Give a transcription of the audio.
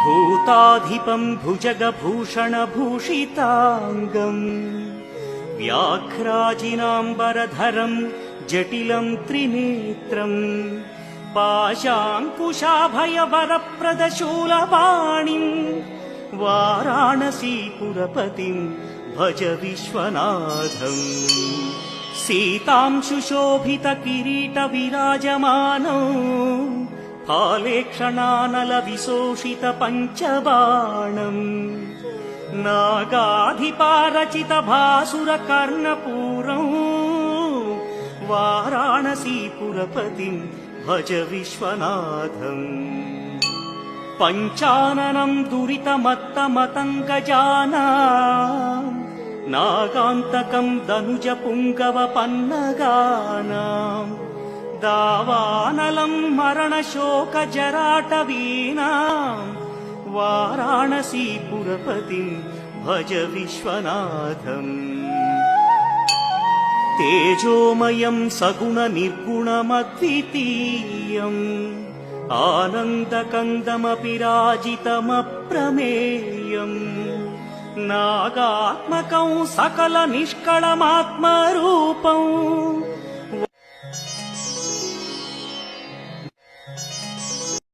भूताधिपं भुजगभूषणभूषिताङ्गम् व्याघ्राजिनाम्बरधरं जटिलं त्रिनेत्रम् पाशाङ्कुशाभयवरप्रदशूलपाणिम् वाराणसीपुरपतिं भज विश्वनाथम्। सीतांशुशोभितकिरीटविराजमानौ फालेक्षणानलविशोषितपञ्चबाणम् नागाधिपारचितभासुरकर्णपूरम् वाराणसीपुरपतिं भज विश्वनाथम्। पञ्चाननं दुरितमत्तमतङ्गजानां नागान्तकं दनुजपुङ्गवपन्नगानां दावानलं मरणशोकजराटवीनां वाराणसीपुरपतिं भज विश्वनाथम्। तेजोमयं सगुणनिर्गुणमद्वितीयम् आनन्दकन्दमपि राजितमप्रमेयम् नागात्मकं सकलनिष्कळमात्मरूपं